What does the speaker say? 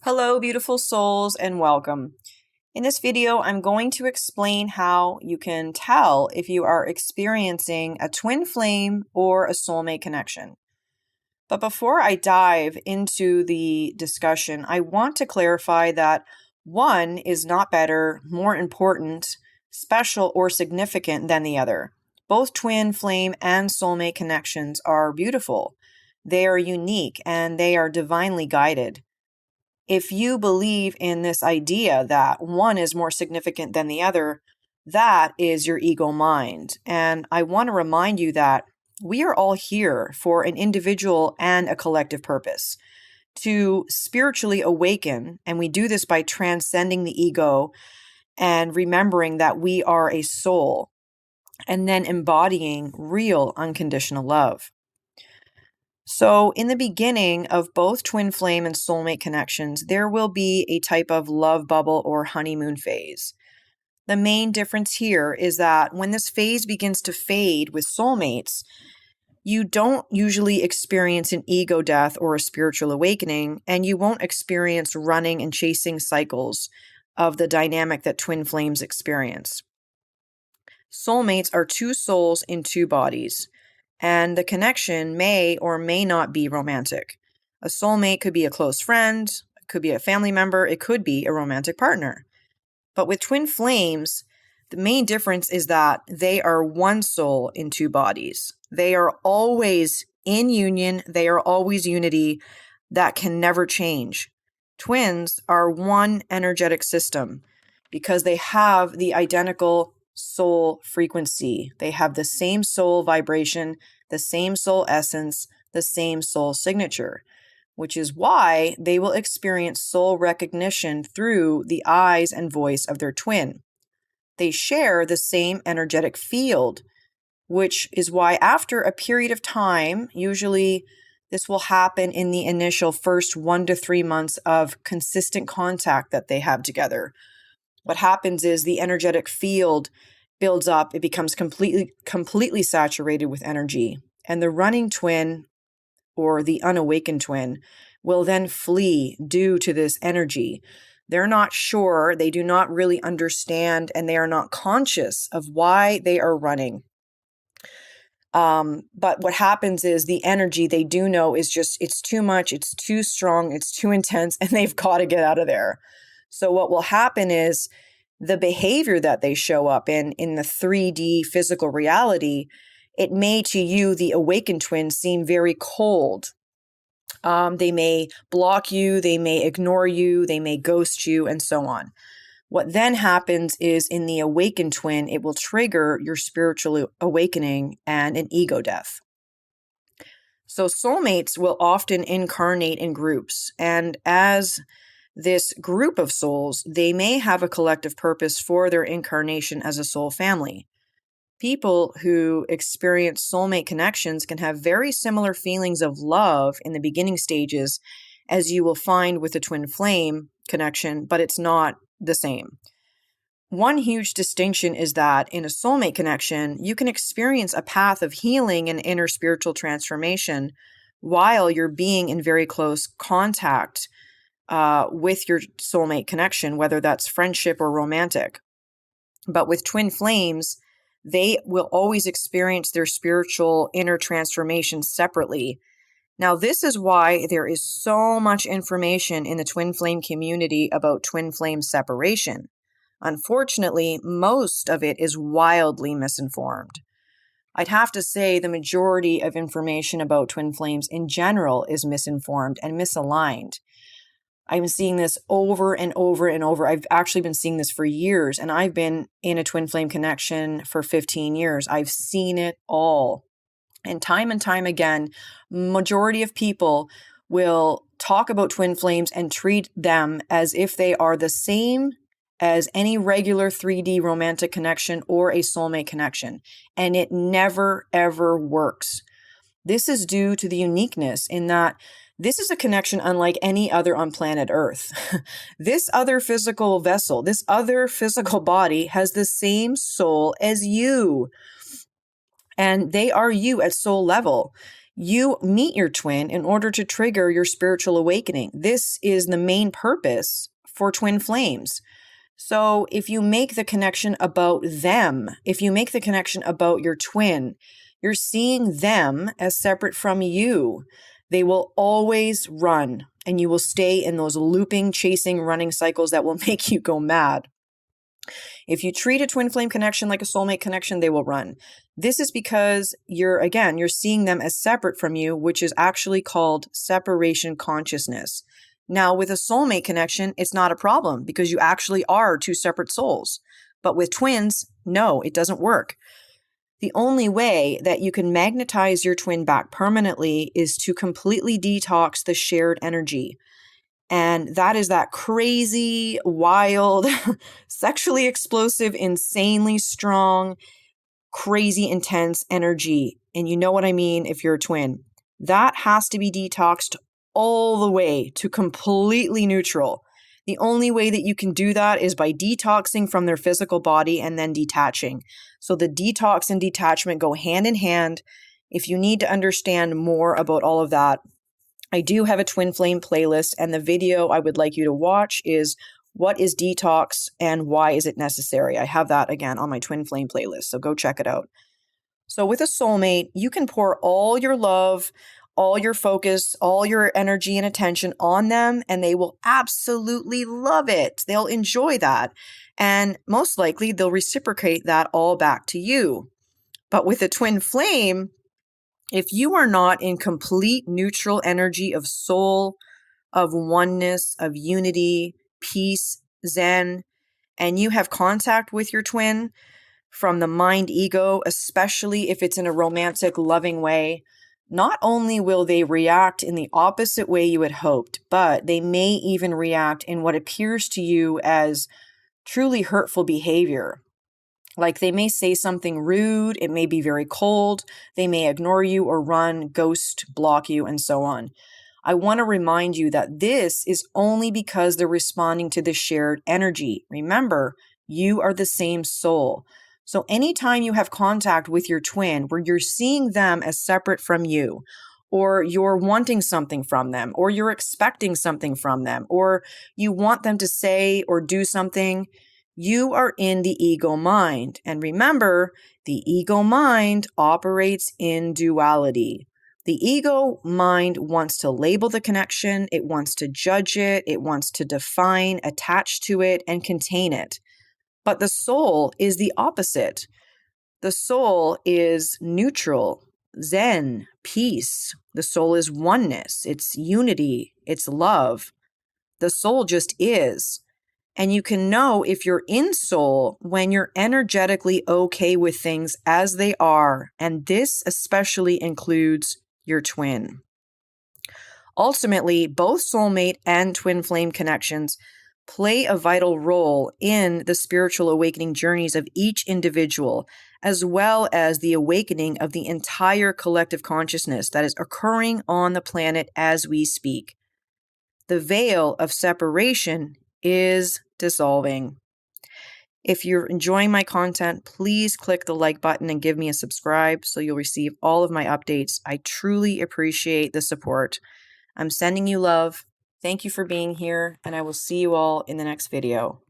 Hello, beautiful souls, and welcome. In this video, I'm going to explain how you can tell if you are experiencing a twin flame or a soulmate connection. But before I dive into the discussion, I want to clarify that one is not better, more important, special, or significant than the other. Both twin flame and soulmate connections are beautiful. They are unique and they are divinely guided. If you believe in this idea that one is more significant than the other, that is your ego mind. And I want to remind you that we are all here for an individual and a collective purpose to spiritually awaken. And we do this by transcending the ego and remembering that we are a soul and then embodying real unconditional love. So, in the beginning of both twin flame and soulmate connections, there will be a type of love bubble or honeymoon phase. The main difference here is that when this phase begins to fade with soulmates, you don't usually experience an ego death or a spiritual awakening, and you won't experience running and chasing cycles of the dynamic that twin flames experience. Soulmates are two souls in two bodies, and the connection may or may not be romantic. A soulmate could be a close friend, it could be a family member, it could be a romantic partner. But with twin flames, the main difference is that they are one soul in two bodies. They are always in union, they are always unity that can never change. Twins are one energetic system because they have the identical soul frequency. They have the same soul vibration, the same soul essence, the same soul signature, which is why they will experience soul recognition through the eyes and voice of their twin. They share the same energetic field, which is why after a period of time, usually this will happen in the initial first 1 to 3 months of consistent contact that they have together. What happens is the energetic field builds up, it becomes completely saturated with energy. And the running twin or the unawakened twin will then flee due to this energy. They're not sure, they do not really understand, and they are not conscious of why they are running. But what happens is the energy they do know is just, it's too much, it's too strong, it's too intense, and they've got to get out of there. So what will happen is the behavior that they show up in the 3D physical reality, it may to you, the awakened twin, seem very cold. They may block you, they may ignore you, they may ghost you, and so on. What then happens is in the awakened twin, it will trigger your spiritual awakening and an ego death. So soulmates will often incarnate in groups, and as this group of souls, they may have a collective purpose for their incarnation as a soul family. People who experience soulmate connections can have very similar feelings of love in the beginning stages as you will find with a twin flame connection, but it's not the same. One huge distinction is that in a soulmate connection, you can experience a path of healing and inner spiritual transformation while you're being in very close contact with your soulmate connection, whether that's friendship or romantic. But with twin flames, they will always experience their spiritual inner transformation separately. Now, this is why there is so much information in the twin flame community about twin flame separation. Unfortunately, most of it is wildly misinformed. I'd have to say the majority of information about twin flames in general is misinformed and misaligned. I'm seeing this over and over and over. I've actually been seeing this for years, and I've been in a twin flame connection for 15 years. I've seen it all. And time again, majority of people will talk about twin flames and treat them as if they are the same as any regular 3D romantic connection or a soulmate connection. And it never, ever works. This is due to the uniqueness in that this is a connection unlike any other on planet Earth. This other physical vessel, this other physical body has the same soul as you. And they are you at soul level. You meet your twin in order to trigger your spiritual awakening. This is the main purpose for twin flames. So if you make the connection about them, if you make the connection about your twin, you're seeing them as separate from you. They will always run, and you will stay in those looping, chasing, running cycles that will make you go mad. If you treat a twin flame connection like a soulmate connection, they will run. This is because you're seeing them as separate from you, which is actually called separation consciousness. Now, with a soulmate connection, it's not a problem because you actually are two separate souls. But with twins, no, it doesn't work. The only way that you can magnetize your twin back permanently is to completely detox the shared energy. And that is that crazy, wild, sexually explosive, insanely strong, crazy intense energy. And you know what I mean if you're a twin. That has to be detoxed all the way to completely neutral. The only way that you can do that is by detoxing from their physical body and then detaching. So the detox and detachment go hand in hand. If you need to understand more about all of that, I do have a twin flame playlist, and the video I would like you to watch is what is detox and why is it necessary? I have that again on my twin flame playlist, so go check it out. So with a soulmate, you can pour all your love, all your focus, all your energy and attention on them, and they will absolutely love it. They'll enjoy that. And most likely they'll reciprocate that all back to you. But with a twin flame, if you are not in complete neutral energy of soul, of oneness, of unity, peace, zen, and you have contact with your twin from the mind ego, especially if it's in a romantic, loving way, not only will they react in the opposite way you had hoped, but they may even react in what appears to you as truly hurtful behavior. Like they may say something rude, it may be very cold, they may ignore you or run, ghost, block you, and so on. I want to remind you that this is only because they're responding to the shared energy. Remember, you are the same soul. So anytime you have contact with your twin where you're seeing them as separate from you, or you're wanting something from them, or you're expecting something from them, or you want them to say or do something, you are in the ego mind. And remember, the ego mind operates in duality. The ego mind wants to label the connection, it wants to judge it, it wants to define, attach to it, and contain it. But the soul is the opposite. The soul is neutral, zen, peace. The soul is oneness, it's unity, it's love. The soul just is. And you can know if you're in soul when you're energetically okay with things as they are. And this especially includes your twin. Ultimately, both soulmate and twin flame connections play a vital role in the spiritual awakening journeys of each individual, as well as the awakening of the entire collective consciousness that is occurring on the planet as we speak. The veil of separation is dissolving. If you're enjoying my content, please click the like button and give me a subscribe so you'll receive all of my updates. I truly appreciate the support. I'm sending you love. Thank you for being here, and I will see you all in the next video.